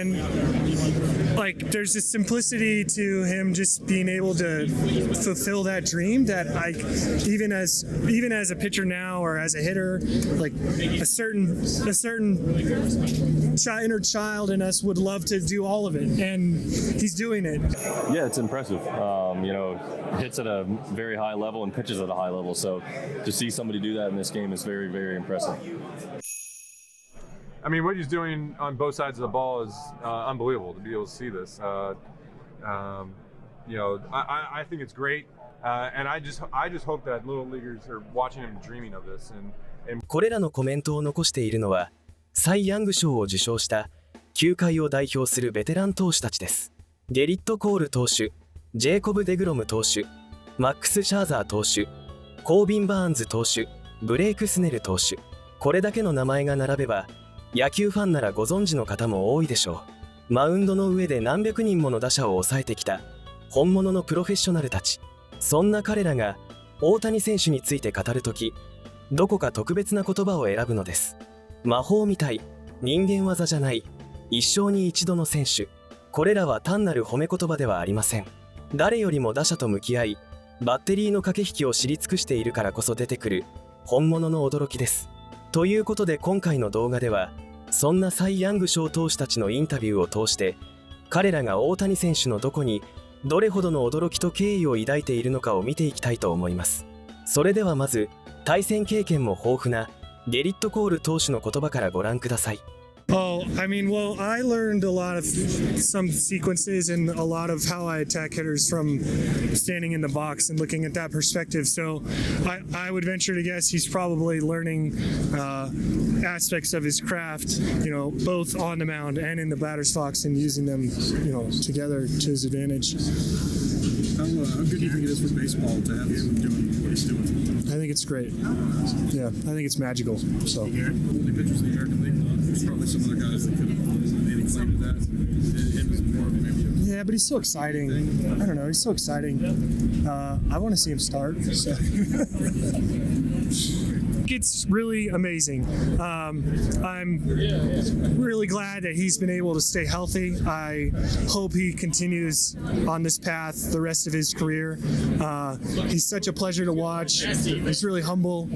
and like there's this simplicity to him just being able to fulfill that dream that I even as a pitcher now or as a hitter, like a certain inner child in us would love to do all of it, and he's doing it. Yeah, it's impressive. Hits at a very high level and pitches at a high level. So to see somebody do that in this game is very, very impressive. I mean, what he's doing on both sides of the ball is unbelievable to be able to see this. I think it's great, and I just hope that little leaguers are watching him dreaming of this. And これらのコメントを残しているのは、サイ・ヤング賞を受賞した球界を代表するベテラン投手たちです。ゲリット・コール投手、ジェイコブ・デグロム投手、マックス・シャーザー投手、コービン・バーンズ投手、ブレイク・スネル投手。これだけの名前が並べば、野球ファンならご存知の方も多いでしょう。マウンドの上で何百人もの打者を抑えてきた本物のプロフェッショナルたち。そんな彼らが大谷選手について語るとき、どこか特別な言葉を選ぶのです。魔法みたい、人間技じゃない、一生に一度の選手。これらは単なる褒め言葉ではありません。誰よりも打者と向き合い、バッテリーの駆け引きを知り尽くしているからこそ出てくる本物の驚きです。ということで今回の動画では、そんなサイ・ヤング賞投手たちのインタビューを通して、彼らが大谷選手のどこにどれほどの驚きと敬意を抱いているのかを見ていきたいと思います。それではまず、対戦経験も豊富なゲリット・コール投手の言葉からご覧ください。Oh, I mean, well, I learned a lot of some sequences and a lot of how I attack hitters from standing in the box and looking at that perspective. So I would venture to guess he's probably learning aspects of his craft, both on the mound and in the batter's box and using them, together to his advantage. How good do you think it is for baseball to have him doing what he's doing? I think it's great. Yeah, I think it's magical. So. Only pitchers in the American League. There's probably some other guys that could have maybe claimed that. Him is more maybe. Yeah, but he's so exciting. I don't know. He's so exciting. I want to see him start. So. It's really amazing. I'm really glad that he's been able to stay healthy. I hope he continues on this path the rest of his career. He's such a pleasure to watch. He's really humble.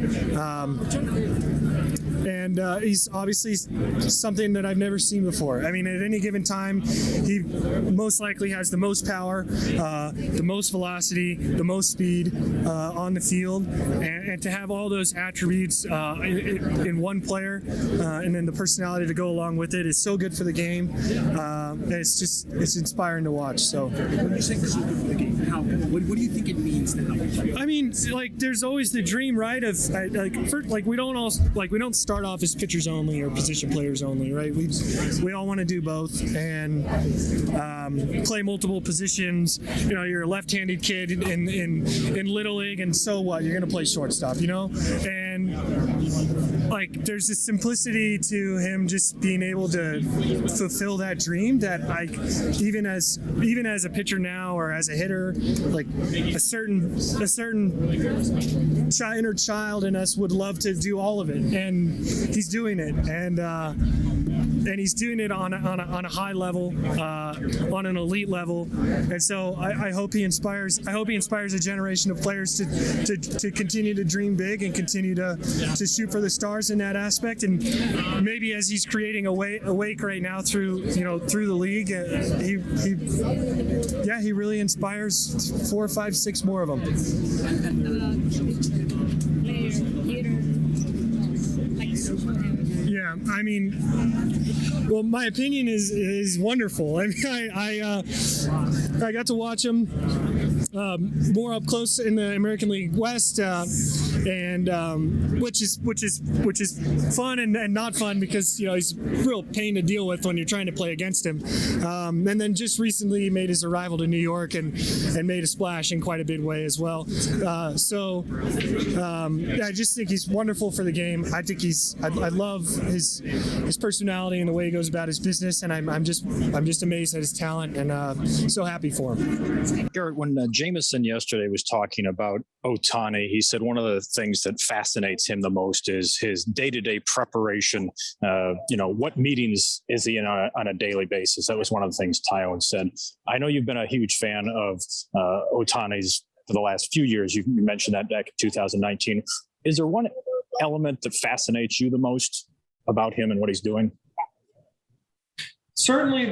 And he's obviously something that I've never seen before. I mean, at any given time, he most likely has the most power, the most velocity, the most speed on the field, and to have all those attributes in one player, and then the personality to go along with it is so good for the game. It's inspiring to watch. So, when you say so good for the game, what do you think it means to have? I mean, like there's always the dream, right? Of we don't start off as pitchers only or position players only, right? We all want to do both and play multiple positions. You're a left-handed kid in Little League, and so what? You're going to play shortstop, and like there's this simplicity to him just being able to fulfill that dream that I even as a pitcher now or as a hitter, like a certain inner child in us would love to do all of it, and he's doing it, and he's doing it on a high level, on an elite level, and so I hope he inspires a generation of players to continue to dream big and continue to shoot for the stars in that aspect. And maybe as he's creating a wake right now through the league, he really inspires 4, 5, 6 more of them. Yeah, I mean, well, my opinion is wonderful. I mean, I got to watch him more up close in the American League West, and which is fun and not fun because he's a real pain to deal with when you're trying to play against him. And then just recently he made his arrival to New York and made a splash in quite a big way as well. So I just think he's wonderful for the game. I think I love his personality and the way he goes about his business, and I'm just amazed at his talent and so happy for him. Garrett, when Jay Jameson yesterday was talking about Ohtani. He said one of the things that fascinates him the most is his day-to-day preparation. What meetings is he in on a daily basis? That was one of the things Tywin said. I know you've been a huge fan of Ohtani's for the last few years. You mentioned that back in 2019. Is there one element that fascinates you the most about him and what he's doing? Certainly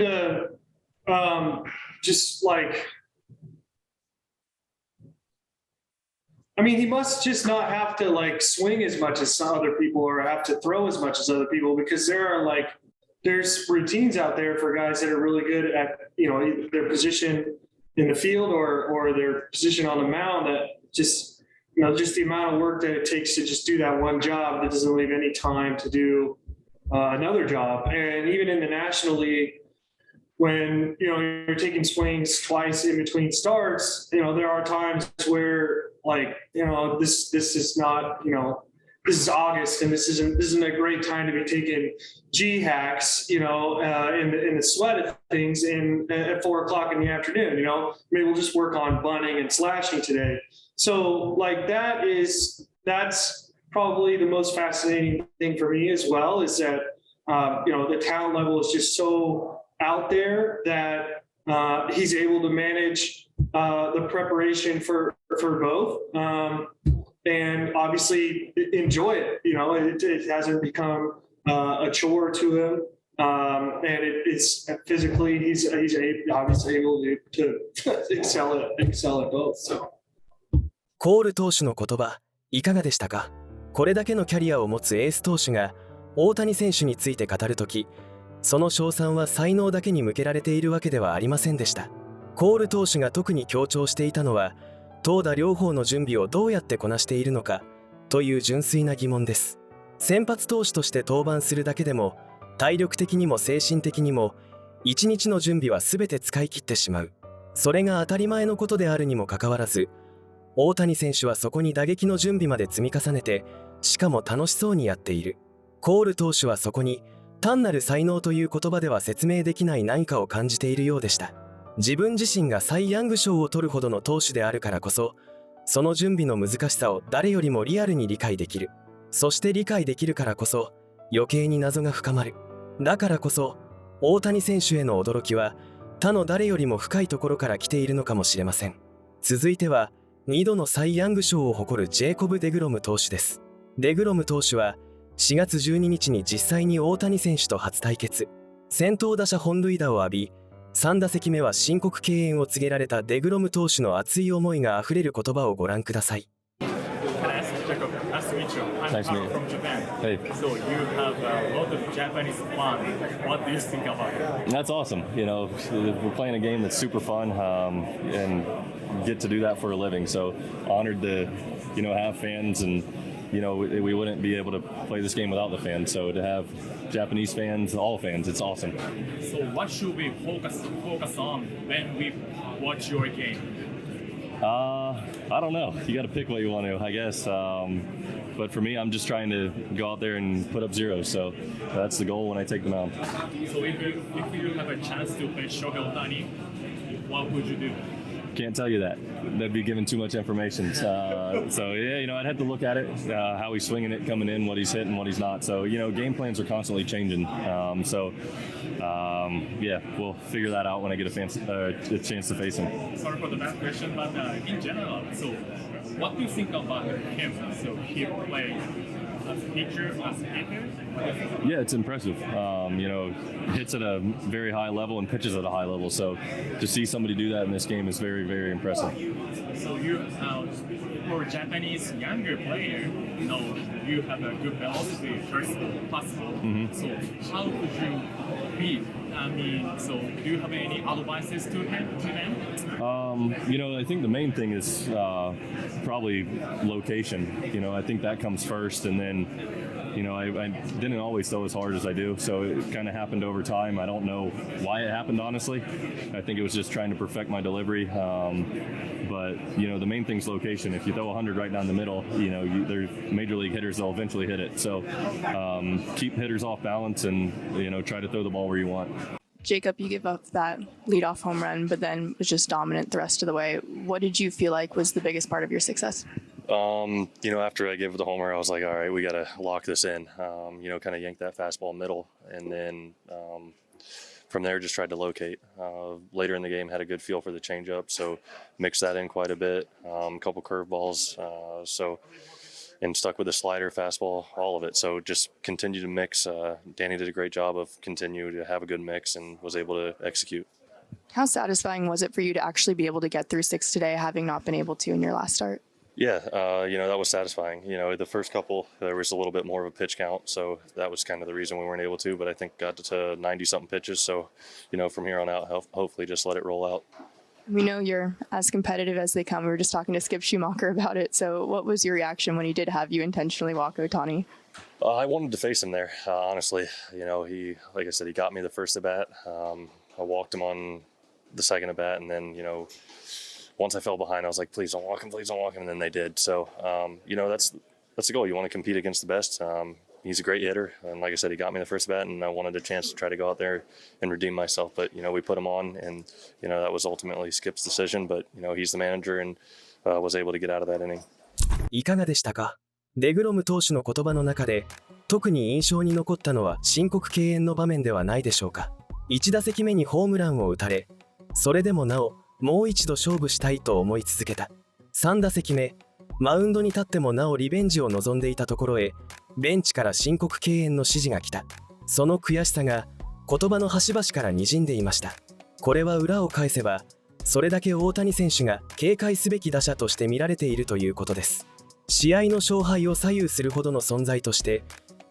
he must just not have to swing as much as some other people or have to throw as much as other people, because there's routines out there for guys that are really good at, their position in the field or their position on the mound, that just the amount of work that it takes to just do that one job that doesn't leave any time to do another job. And even in the National League, when, you're taking swings twice in between starts, there are times where this is not, this is August and this isn't a great time to be taking G hacks, in the sweat of things at 4:00 in the afternoon, maybe we'll just work on bunting and slashing today. So that's probably the most fascinating thing for me as well, is that, the talent level is just so out there that he's able to manage the preparation for both, and obviously enjoy it. It hasn't become a chore to him, and it's physically he's obviously able to excel at both. So. コール投手の言葉いかがでしたか？これだけのキャリアを持つエース投手が大谷選手について語るとき、その称賛は才能だけに向けられているわけではありませんでした。コール投手が特に強調していたのは、投打両方の準備をどうやってこなしているのかという純粋な疑問です。先発投手として登板するだけでも、体力的にも精神的にも1日の準備は全て使い切ってしまう。それが当たり前のことであるにもかかわらず、大谷選手はそこに打撃の準備まで積み重ねて、しかも楽しそうにやっている。コール投手はそこに単なる才能という言葉では説明できない何かを感じているようでした。自分自身がサイ・ヤング賞を取るほどの投手であるからこそ、その準備の難しさを誰よりもリアルに理解できる。そして理解できるからこそ余計に謎が深まる。だからこそ大谷選手への驚きは他の誰よりも深いところから来ているのかもしれません。続いては2度のサイ・ヤング賞を誇るジェイコブ・デグロム投手です。デグロム投手は4月12日に実際に大谷選手と初対決。先頭打者本塁打を浴び、3打席目は申告敬遠を告げられたデグロム投手の熱い思いがあふれる言葉をご覧ください。Nice to meet you. From Japan. Hey. So you have a lot of Japanese fans. What do you think about it? That's awesome. We're playing a game that's super fun, and get to do that for a living. So honored to, have fans, and we wouldn't be able to play this game without the fans. So to have Japanese fans, all fans, it's awesome. So what should we focus on when we watch your game? I don't know. You got to pick what you want to, I guess. But for me, I'm just trying to go out there and put up zeros. So that's the goal when I take the mound. So if you have a chance to play Shohei Ohtani, what would you do? Can't tell you that. That'd be giving too much information. I'd have to look at it, how he's swinging it coming in, what he's hitting, what he's not. So, game plans are constantly changing. We'll figure that out when I get a chance to face him. Sorry for the bad question, but in general, so what do you think about him? So he played as a pitcher, as a hitter? Yeah, it's impressive. Hits at a very high level and pitches at a high level. So to see somebody do that in this game is very, very impressive. So for a Japanese younger player, you have a good velocity first possible. Mm-hmm. So how could you beat? So do you have any advices to them? I think the main thing is probably location. I think that comes first, and then I didn't always throw as hard as I do, so it kind of happened over time. I don't know why it happened, honestly. I think it was just trying to perfect my delivery. But the main thing's location. If you throw 100 right down the middle, there's major league hitters that'll eventually hit it. So keep hitters off balance and try to throw the ball where you want. Jacob, you gave up that leadoff home run, but then was just dominant the rest of the way. What did you feel like was the biggest part of your success? After I gave up the homer, I was like, all right, we got to lock this in, kind of yank that fastball middle. And then from there, just tried to locate. Later in the game, had a good feel for the changeup, so mixed that in quite a bit. A couple curveballs, and stuck with the slider, fastball, all of it. So just continued to mix. Danny did a great job of continuing to have a good mix and was able to execute. How satisfying was it for you to actually be able to get through 6 today, having not been able to in your last start? Yeah, that was satisfying. The first couple, there was a little bit more of a pitch count, so that was kind of the reason we weren't able to, but I think got to 90-something pitches, so, from here on out, hopefully just let it roll out. We know you're as competitive as they come. We were just talking to Skip Schumacher about it, so what was your reaction when he did have you intentionally walk Ohtani? I wanted to face him there, honestly. He, like I said, he got me the first at-bat. I walked him on the second at-bat, and then, once I fell behind, I was like, please don't walk him, and then they did. So, that's the goal. You want to compete against the best. He's a great hitter, and like I said, he got me the first bat, and I wanted a chance to try to go out there and redeem myself. But, we put him on, and, that was ultimately Skip's decision. But, he's the manager and was able to get out of that inning. いかがでしたか？デグロム投手の言葉の中で、特に印象に残ったのは申告敬遠の場面ではないでしょうか。1打席目にホームランを打たれ、それでもなお、もう一度勝負したいと思い続けた。3打席目、マウンドに立ってもなおリベンジを望んでいたところへ、ベンチから申告敬遠の指示が来た。その悔しさが言葉の端々からにじんでいました。これは裏を返せば、それだけ大谷選手が警戒すべき打者として見られているということです。試合の勝敗を左右するほどの存在として、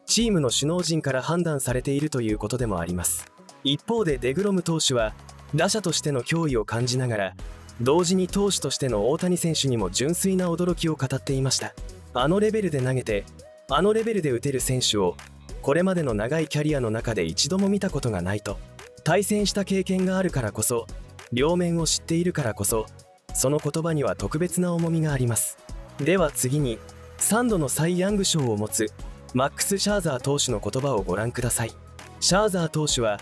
チームの首脳陣から判断されているということでもあります。一方でデグロム投手は、打者としての脅威を感じながら、同時に投手としての大谷選手にも純粋な驚きを語っていました。あのレベルで投げて、あのレベルで打てる選手を、これまでの長いキャリアの中で一度も見たことがないと。対戦した経験があるからこそ、両面を知っているからこそ、その言葉には特別な重みがあります。では次に、3度のサイ・ヤング賞を持つマックス・シャーザー投手の言葉をご覧ください。シャーザー投手は、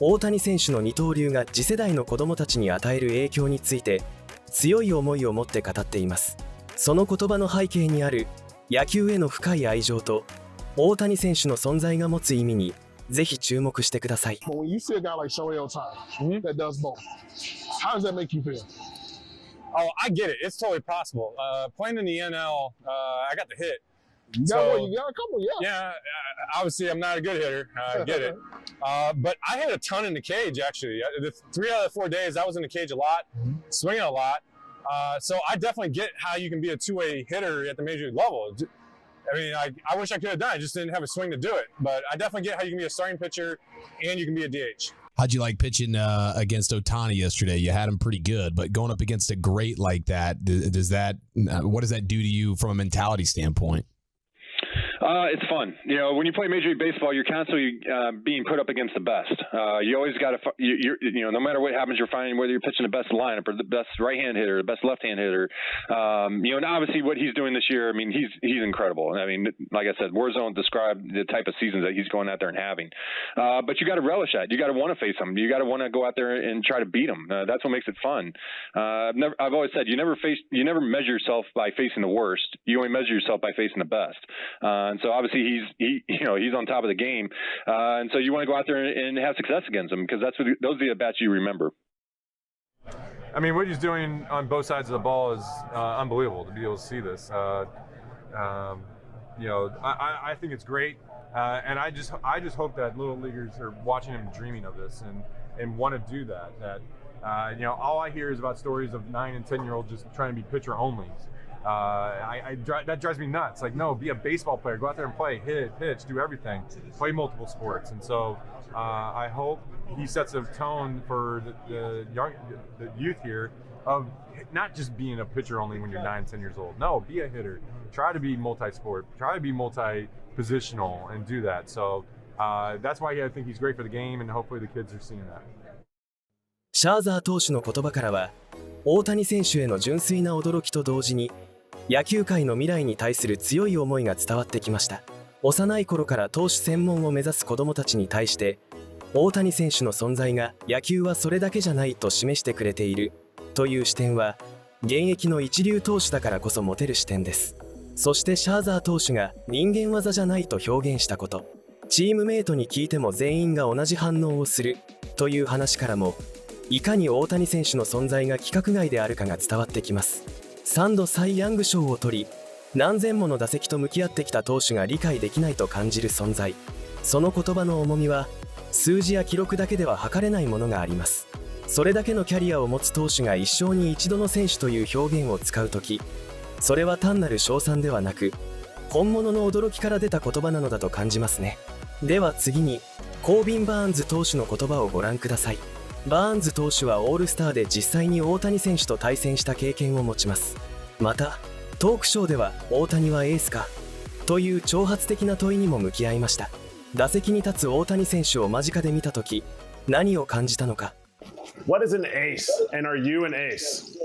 大谷選手の二刀流が次世代の子どもたちに与える影響について強い思いを持って語っています。その言葉の背景にある野球への深い愛情と大谷選手の存在が持つ意味にぜひ注目してください。But when you see a guy like Shohei Ohtani that does both, how does that make you feel? Oh, I get it. It's totally possible. Playing in the NL, I got the hit. You got a couple, yeah. Yeah, obviously I'm not a good hitter. I get it. But I hit a ton in the cage, actually. The 3 out of the 4 days, I was in the cage a lot, swinging a lot. So I definitely get how you can be a two-way hitter at the major league level. I mean, I wish I could have done it. I just didn't have a swing to do it. But I definitely get how you can be a starting pitcher and you can be a DH. How'd you like pitching against Ohtani yesterday? You had him pretty good, but going up against a great like that, what does that do to you from a mentality standpoint? It's fun. When you play Major League Baseball, you're constantly being put up against the best. You always got to, no matter what happens, you're finding whether you're pitching the best lineup or the best right-hand hitter, the best left-hand hitter. And obviously what he's doing this year, I mean, he's incredible. I mean, like I said, words don't describe the type of seasons that he's going out there and having. But you got to relish that. You got to want to face him. You got to want to go out there and try to beat him. That's what makes it fun. I've always said you never measure yourself by facing the worst. You only measure yourself by facing the best. And so obviously he's on top of the game, and so you want to go out there and have success against him because those are the at-bats you remember. I mean, what he's doing on both sides of the ball is unbelievable to be able to see this. I think it's great, and I just hope that little leaguers are watching him dreaming of this and want to do that. All I hear is about stories of 9 and 10-year-olds just trying to be pitcher only. That drives me nuts. Like, no, be a baseball player. Go out there and play, hit, pitch, do everything. Play multiple sports. And so I hope he sets a tone for the youth here of not just being a pitcher only when you're 9, 10 years old. No, be a hitter. Try to be multi-sport. Try to be multi-positional and do that. So that's why I think he's great for the game, and hopefully the kids are seeing that. シャーザー投手の言葉からは、大谷選手への純粋な驚きと同時に、野球界の未来に対する強い思いが伝わってきました。幼い頃から投手専門を目指す子どもたちに対して、大谷選手の存在が野球はそれだけじゃないと示してくれているという視点は、現役の一流投手だからこそ持てる視点です。そしてシャーザー投手が人間技じゃないと表現したこと、チームメイトに聞いても全員が同じ反応をするという話からも、いかに大谷選手の存在が規格外であるかが伝わってきます。3度サイ・ヤング賞を取り、何千もの打席と向き合ってきた投手が理解できないと感じる存在、その言葉の重みは数字や記録だけでは測れないものがあります。それだけのキャリアを持つ投手が一生に一度の選手という表現を使うとき、それは単なる称賛ではなく、本物の驚きから出た言葉なのだと感じますね。では次に、コービン・バーンズ投手の言葉をご覧ください。バーンズ投手はオールスターで実際に大谷選手と対戦した経験を持ちます。また、トークショーでは大谷はエースかという挑発的な問いにも向き合いました。打席に立つ大谷選手を間近で見たとき、何を感じたのか。What is an ace, and are you an ace?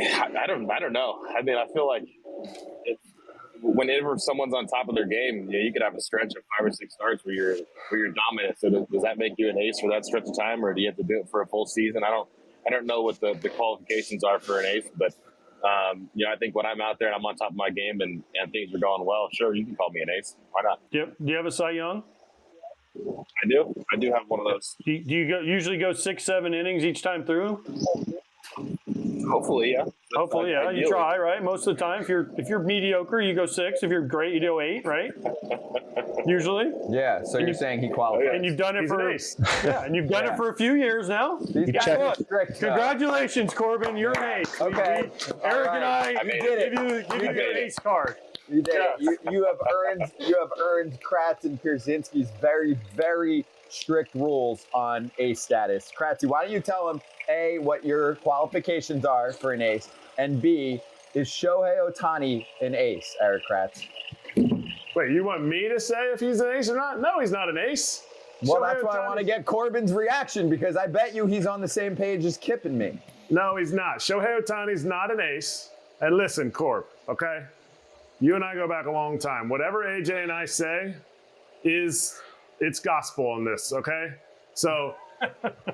I don't know. I mean, I feel like whenever someone's on top of their game, you could have a stretch of 5 or 6 starts where you're dominant. So does that make you an ace for that stretch of time, or do you have to do it for a full season? I don't know what the qualifications are for an ace, but I think when I'm out there and I'm on top of my game and things are going well, sure, you can call me an ace. Why not? Do you have a Cy Young? I do. I do have one of those. Do you usually go 6-7 innings each time through? Hopefully, yeah. Hopefully, yeah. You try, right? Most of the time, if you're mediocre, you go 6. If you're great, you go 8, right? Usually. Yeah. So you're saying he qualifies. And you've done it for it for a few years now. Congratulations, Corbin. You're an ace. Okay. Eric and I give you an ace card. You did it. You have earned Kratz and Pierzynski's very, very strict rules on ace status. Kratzy, why don't you tell him A, what your qualifications are for an ace, and B, is Shohei Ohtani an ace, Eric Kratz? Wait, you want me to say if he's an ace or not? No, he's not an ace. Well, that's why I want to get Corbin's reaction, because I bet you he's on the same page as Kip and me. No, he's not. Shohei Ohtani's not an ace. And listen, Corb, okay? You and I go back a long time. Whatever AJ and I say it's gospel in this, okay? So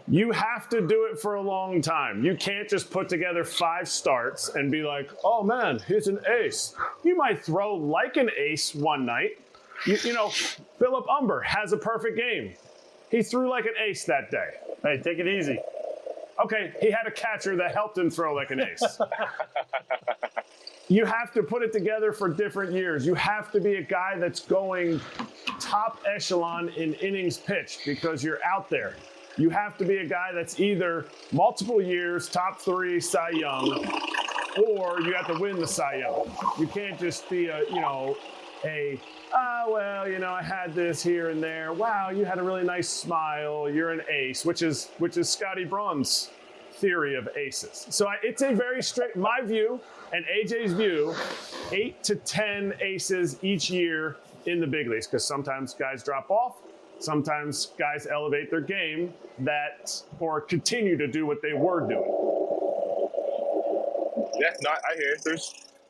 you have to do it for a long time. You can't just put together 5 starts and be like, oh man, he's an ace. You might throw like an ace one night. You know, Philip Umber has a perfect game. He threw like an ace that day. Hey, take it easy. Okay, he had a catcher that helped him throw like an ace. You have to put it together for different years. You have to be a guy that's going top echelon in innings pitched because you're out there. You have to be a guy that's either multiple years, top 3 Cy Young, or you have to win the Cy Young. You can't just be I had this here and there. Wow, you had a really nice smile. You're an ace, which is Scotty Braun's theory of aces. So it's a very strict, my view and AJ's view, 8 to 10 aces each year in the big leagues, because sometimes guys drop off, sometimes guys elevate their game or continue to do what they were doing. Yeah, no, I hear it.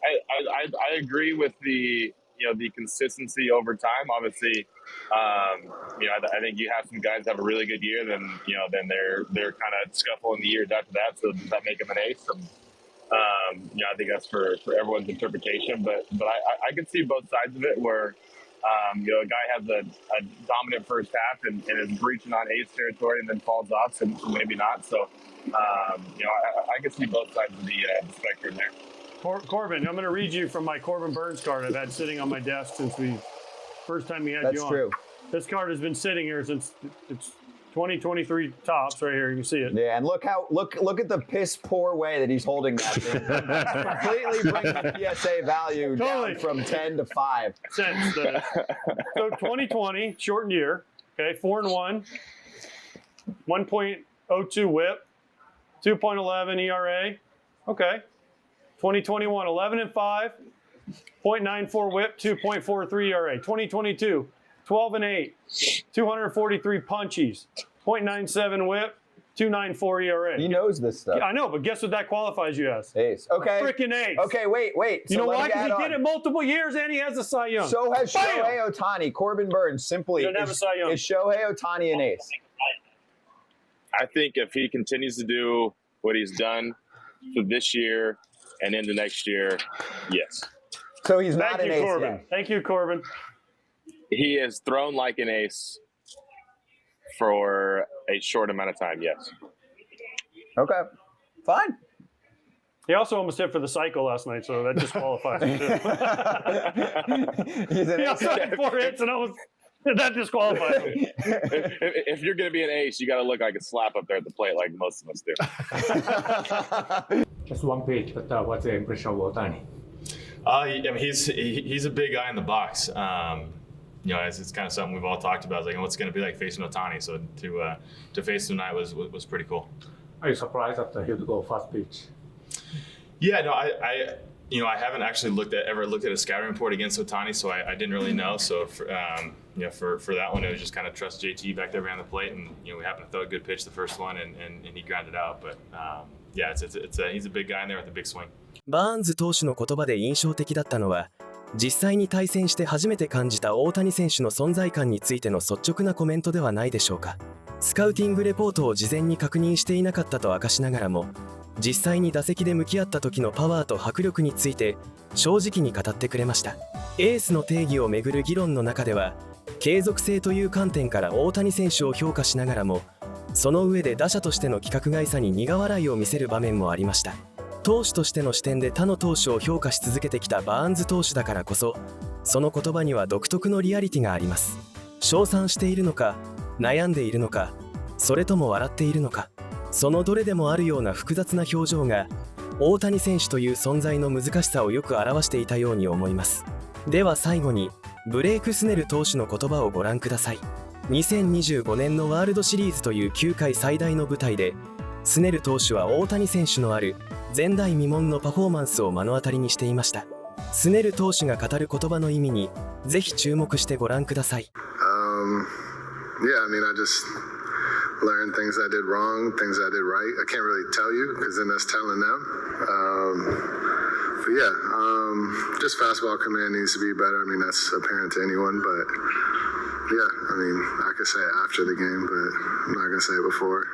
I agree with the consistency over time. Obviously, I think you have some guys have a really good year, then they're kind of scuffling the years after that. So does that make them an ace? I think that's for everyone's interpretation. But I can see both sides of it where a guy has a dominant first half and is breaching on ace territory and then falls off, so maybe not. So I can see both sides of the spectrum there. Corbin, I'm going to read you from my Corbin Burnes card I've had sitting on my desk since first time we had you on. That's true. This card has been sitting here since it's 2023 tops right here. You can see it. Yeah, and look at the piss poor way that he's holding that thing. Completely brings the PSA value down from 10 to 5. So 2020 shortened year. Okay, 4-1, 1.02 WHIP, 2.11 ERA. Okay. 2021, 11-5, 0.94 WHIP, 2.43 ERA. 2022, 12-8, 243 punchies, 0.97 WHIP, 2.94 ERA. He knows this stuff. I know, but guess what that qualifies you as? Ace. Okay. Freaking ace. Okay, wait. You know why? Because he did it multiple years and he has a Cy Young. So has Shohei Ohtani. Corbin Burnes simply He doesn't have a Cy Young. Is Shohei Ohtani an ace? I think if he continues to do what he's done for this year and into next year, yes. So he's not an ace Corbin. yet. Thank you, Corbin. He has thrown like an ace for a short amount of time, yes. Okay, fine. He also almost hit for the cycle last night, so that disqualifies him too. He also had 4 hits and almost that disqualifies him. If you're going to be an ace, you got to look like a slap up there at the plate, like most of us do. Just one page, but what's the impression of Ohtani? I mean, he's a big guy in the box. You know, it's kind of something we've all talked about. It's like, what's it going to be like facing Ohtani? So to face him tonight was pretty cool. Are you surprised that he'd go fast pitch? Yeah, no, I haven't actually ever looked at a scouting report against Ohtani, so I didn't really know. So for that one, it was just kind of trust JT back there behind the plate, and we happened to throw a good pitch the first one, and he grounded out. But yeah, he's a big guy in there with a big swing. バーンズ投手の言葉で印象的だったのは、実際に対戦して初めて感じた大谷選手の存在感についての率直なコメントではないでしょうか。スカウティングレポートを事前に確認していなかったと明かしながらも、実際に打席で向き合った時のパワーと迫力について正直に語ってくれました。エースの定義をめぐる議論の中では、継続性という観点から大谷選手を評価しながらも、その上で打者としての規格外さに苦笑いを見せる場面もありました。投手としての視点で他の投手を評価し続けてきたバーンズ投手だからこそ、その言葉には独特のリアリティがあります。称賛しているのか、悩んでいるのか、それとも笑っているのか、そのどれでもあるような複雑な表情が大谷選手という存在の難しさをよく表していたように思います。では最後にブレイク・スネル投手の言葉をご覧ください。2025年のワールドシリーズという球界最大の舞台で、スネル投手は大谷選手のある前代未聞のパフォーマンスを目の当たりにしていました。スネル投手が語る言葉の意味にぜひ注目してご覧ください。Yeah, I mean, I just learned things I did wrong, things I did right. I can't really tell you because then that's telling them. But yeah, just fastball command needs to be better. I mean, that's apparent to anyone, but yeah, I mean, I could say it after the game, but I'm not going to say it before.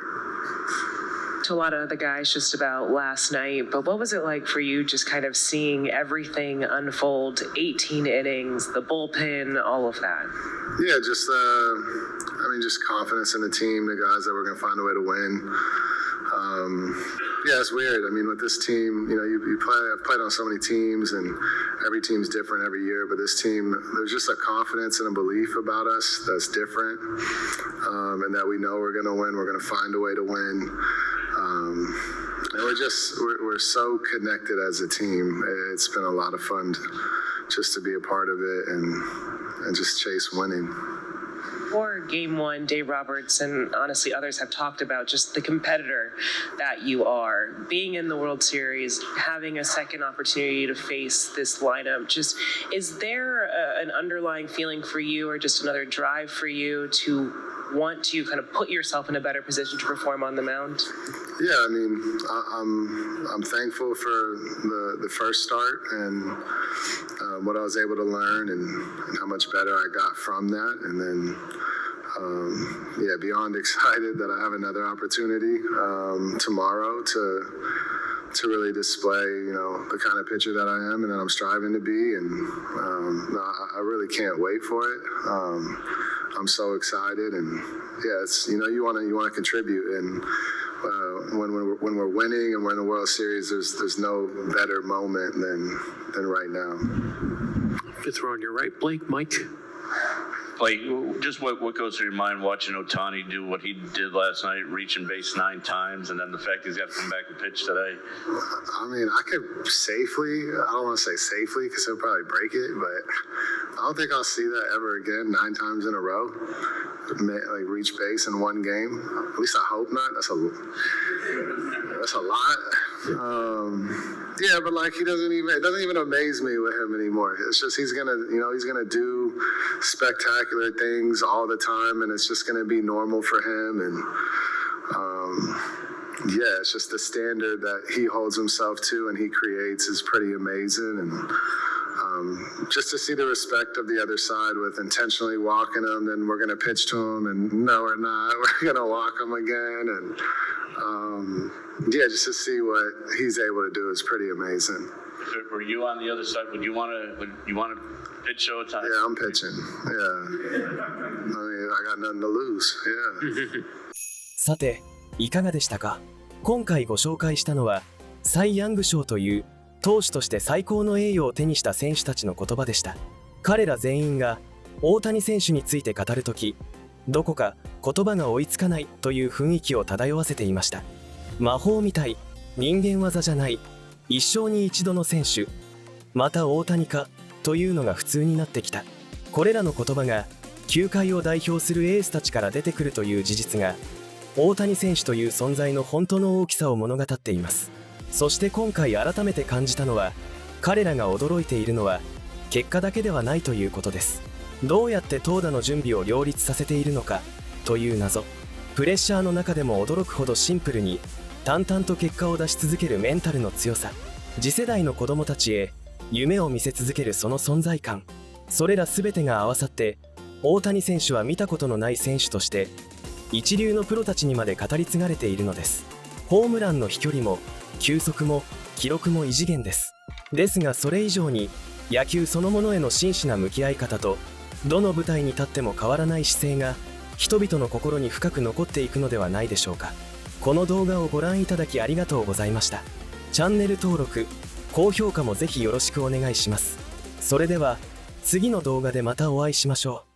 To a lot of the guys just about last night, but what was it like for you just kind of seeing everything unfold, 18 innings, the bullpen, all of that? Yeah, just just confidence in the team, the guys that we're going to find a way to win. Yeah, it's weird. I mean, with this team, I've played on so many teams, and every team's different every year, but this team, there's just a confidence and a belief about us that's different, and that we know we're going to win, we're going to find a way to win. And we're so connected as a team. It's been a lot of fun just to be a part of it and just chase winning. For Game 1, Dave Roberts and honestly others have talked about just the competitor that you are. Being in the World Series, having a second opportunity to face this lineup, just is there an underlying feeling for you or just another drive for you to want to kind of put yourself in a better position to perform on the mound? Yeah, I mean, I'm thankful for the first start and what I was able to learn and how much better I got from that. And then, beyond excited that I have another opportunity tomorrow to really display, the kind of pitcher that I am and that I'm striving to be. And I really can't wait for it. I'm so excited, and yeah, it's you want to contribute, and when we're winning and we're in the World Series, there's no better moment than right now. Fifth row on your right, Blake, Mike. Like, just what goes through your mind watching Ohtani do what he did last night, reaching base 9 times, and then the fact he's got to come back and pitch today? I mean, I could safely, I don't want to say safely because he'll probably break it, but I don't think I'll see that ever again 9 times in a row. Like, reach base in one game. At least I hope not. That's a lot. Yeah, but like it doesn't even amaze me with him anymore. It's just he's gonna do spectacular things all the time, and it's just gonna be normal for him. And yeah, it's just the standard that he holds himself to and he creates is pretty amazing. And just to see the respect of the other side with intentionally walking him, then we're going to pitch to him, and no, we're not. We're going to walk him again. And yeah, just to see what he's able to do is pretty amazing. So were you on the other side? Would you want to pitch Ohtani? Yeah, I'm pitching. Yeah. I mean, I got nothing to lose. Yeah. さて、いかがでしたか？今回ご紹介したのは、サイ・ヤング賞という投手として最高の栄誉を手にした選手たちの言葉でした。彼ら全員が大谷選手について語るとき、どこか言葉が追いつかないという雰囲気を漂わせていました。魔法みたい、人間技じゃない、一生に一度の選手、また大谷かというのが普通になってきた。これらの言葉が球界を代表するエースたちから出てくるという事実が、大谷選手という存在の本当の大きさを物語っています。そして今回改めて感じたのは、彼らが驚いているのは結果だけではないということです。どうやって投打の準備を両立させているのかという謎。プレッシャーの中でも驚くほどシンプルに淡々と結果を出し続けるメンタルの強さ。次世代の子供たちへ夢を見せ続けるその存在感。それら全てが合わさって、大谷選手は見たことのない選手として一流のプロたちにまで語り継がれているのです。ホームランの飛距離も球速も記録も異次元です。ですがそれ以上に野球そのものへの真摯な向き合い方と、どの舞台に立っても変わらない姿勢が人々の心に深く残っていくのではないでしょうか。この動画をご覧いただきありがとうございました。チャンネル登録、高評価もぜひよろしくお願いします。それでは次の動画でまたお会いしましょう。